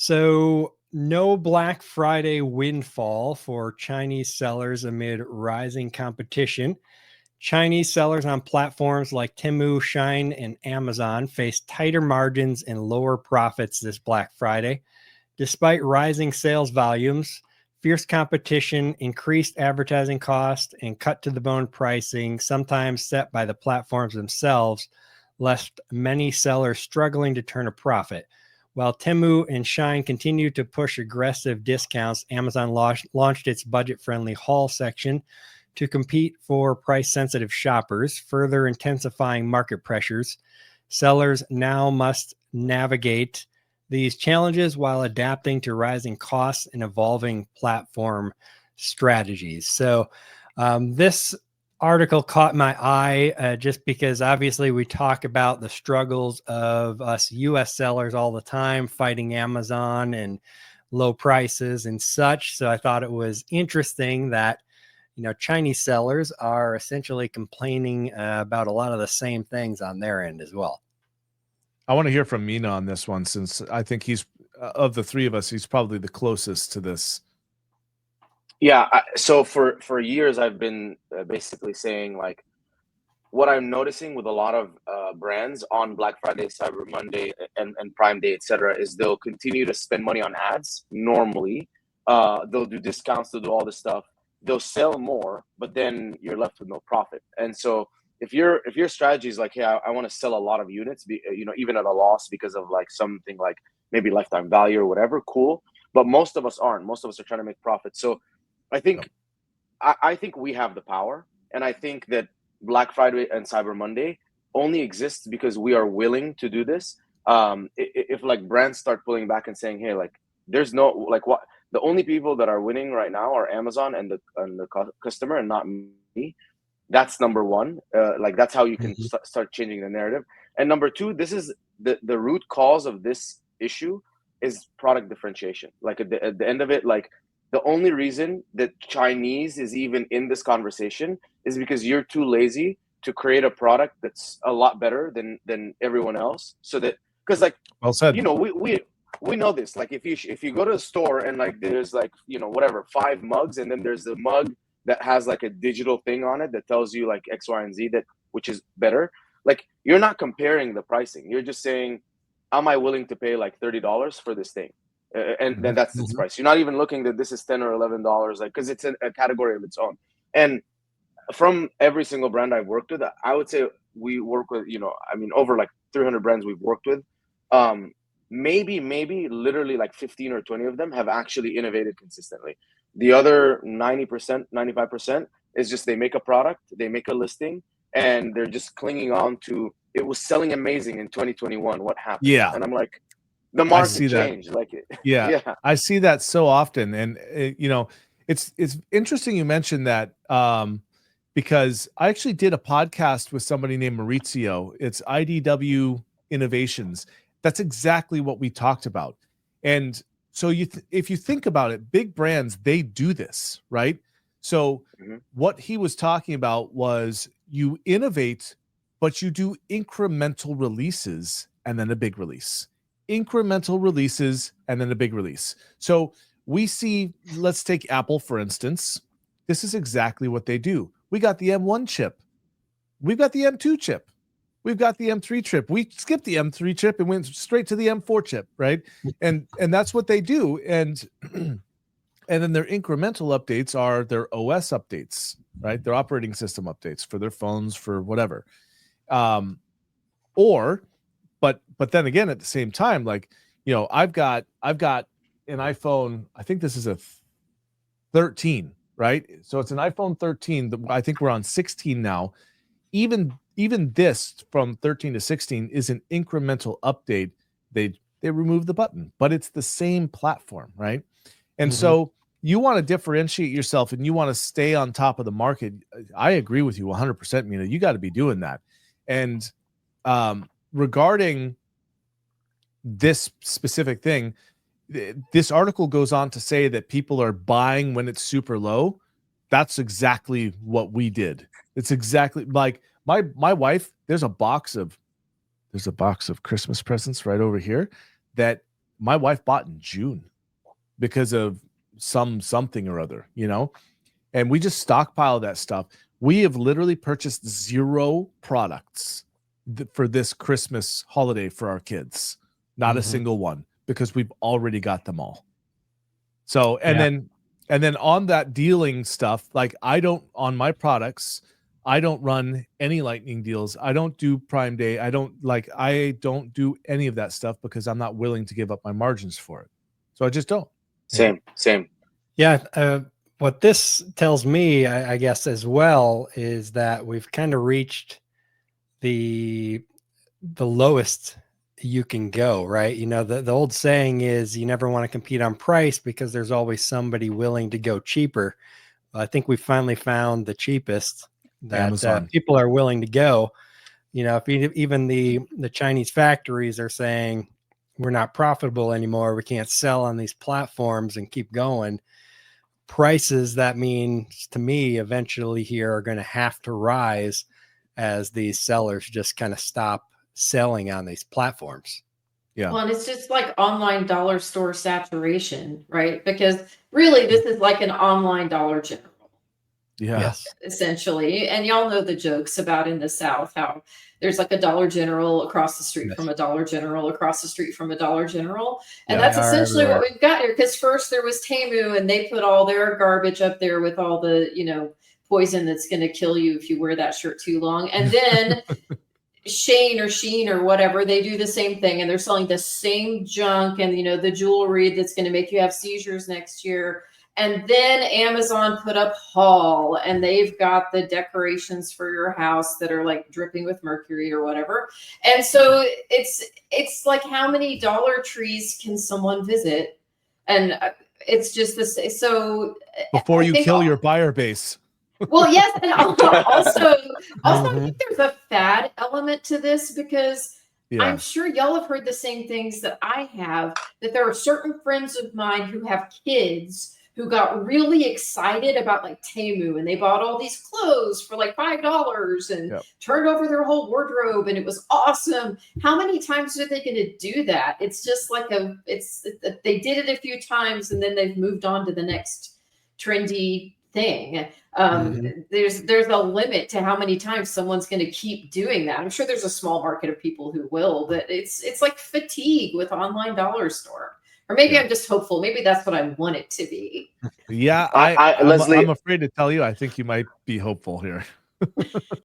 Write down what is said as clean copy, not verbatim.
So, no Black Friday windfall for Chinese sellers amid rising competition. Chinese sellers on platforms like Temu, Shine, and Amazon face tighter margins and lower profits this Black Friday. Despite rising sales volumes, fierce competition, increased advertising costs, and cut to the bone pricing, sometimes set by the platforms themselves, left many sellers struggling to turn a profit. While Temu and Shine continue to push aggressive discounts, Amazon launched its budget friendly haul section to compete for price sensitive shoppers, further intensifying market pressures. Sellers now must navigate these challenges while adapting to rising costs and evolving platform strategies. So, this article caught my eye just because obviously we talk about the struggles of us US sellers all the time fighting Amazon and low prices and such. So, I thought it was interesting that Chinese sellers are essentially complaining about a lot of the same things on their end as well. I want to hear from Mina on this one, since I think he's of the three of us, he's probably the closest to this. Yeah. So for years, I've been basically saying like what I'm noticing with a lot of brands on Black Friday, Cyber Monday, and Prime Day, etc., is they'll continue to spend money on ads. Normally, they'll do discounts, they'll do all this stuff. They'll sell more, but then you're left with no profit. And so if your strategy is like, hey, I want to sell a lot of units, even at a loss because of like something like maybe lifetime value or whatever, cool. But most of us aren't. Most of us are trying to make profit. So I think I think we have the power, and I think that Black Friday and Cyber Monday only exists because we are willing to do this. If like brands start pulling back and saying, hey, like there's no like what the only people that are winning right now are Amazon and the customer and not me. That's number one. Like that's how you can start changing the narrative. And number two, this is the root cause of this issue is product differentiation. Like at the end of it, like the only reason that Chinese is even in this conversation is because you're too lazy to create a product that's a lot better than everyone else. So that because like well said, we know this. Like if you go to a store and like there's like whatever 5 mugs, and then there's the mug that has like a digital thing on it that tells you like X, Y, and Z which is better. Like you're not comparing the pricing. You're just saying, am I willing to pay like $30 for this thing? And then that's its price. You're not even looking that this is $10 or $11, like because it's a category of its own. And from every single brand I've worked with, I would say we work with over like 300 brands we've worked with. Maybe literally like 15 or 20 of them have actually innovated consistently. The other 90%, 95% is just they make a product, they make a listing, and they're just clinging on to it was selling amazing in 2021. What happened? Yeah, and I'm like, the market changed. Like, yeah, I see that so often, and it's interesting you mentioned that because I actually did a podcast with somebody named Maurizio. It's IDW Innovations. That's exactly what we talked about. And so if you think about it, big brands, they do this, right? So what he was talking about was you innovate, but you do incremental releases and then a big release. Incremental releases and then a big release. So we see, let's take Apple, for instance. This is exactly what they do. We got the M1 chip. We've got the M2 chip. We've got the M3 chip. We skipped the M3 chip and went straight to the M4 chip, right? And that's what they do. And then their incremental updates are their OS updates, right? Their operating system updates for their phones, for whatever. But then again, at the same time, like, I've got an iPhone. I think this is a 13, right? So it's an iPhone 13. I think we're on 16 now. Even this from 13 to 16 is an incremental update. They remove the button, but it's the same platform, right? And so you want to differentiate yourself and you want to stay on top of the market. I agree with you 100%, Mina. You got to be doing that. And regarding this specific thing, this article goes on to say that people are buying when it's super low. That's exactly what we did. It's exactly like my wife. There's a box of Christmas presents right over here that my wife bought in June because of something or other, and we just stockpile that stuff. We have literally purchased 0 products for this Christmas holiday for our kids. Not a single one, because we've already got them all. So, and then on that dealing stuff, like on my products, I don't run any lightning deals. I don't do Prime Day. I don't do any of that stuff because I'm not willing to give up my margins for it. So I just don't. Same. Yeah. What this tells me, I guess, as well, is that we've kind of reached the lowest you can go, right? The old saying is you never want to compete on price because there's always somebody willing to go cheaper. I think we finally found the cheapest that people are willing to go. If even the Chinese factories are saying we're not profitable anymore, we can't sell on these platforms and keep going, prices, that means to me eventually here are going to have to rise as these sellers just kind of stop selling on these platforms. Yeah. Well, and it's just like online dollar store saturation, right? Because really this is like an online Dollar General. Yeah. Yes. Essentially. And y'all know the jokes about in the South how there's like a Dollar General across the street from a Dollar General across the street from a Dollar General. And that's essentially what we've got here. Because first there was Temu, and they put all their garbage up there with all the, poison that's going to kill you if you wear that shirt too long. And then Sheen or whatever, they do the same thing, and they're selling the same junk and, the jewelry that's going to make you have seizures next year. And then Amazon put up Haul, and they've got the decorations for your house that are like dripping with mercury or whatever. And so it's like, how many Dollar Trees can someone visit? And it's just this. So before you kill your buyer base. Well, yes, and also I think there's a fad element to this, because I'm sure y'all have heard the same things that I have, that there are certain friends of mine who have kids who got really excited about like Temu, and they bought all these clothes for like $5 and turned over their whole wardrobe, and it was awesome. How many times are they going to do that? It's just like they did it a few times and then they've moved on to the next trendy thing. There's a limit to how many times someone's going to keep doing that. I'm sure there's a small market of people who will, but it's like fatigue with online dollar store. Or maybe I'm just hopeful. Maybe that's what I want it to be. Yeah, Leslie, I'm afraid to tell you, I think you might be hopeful here.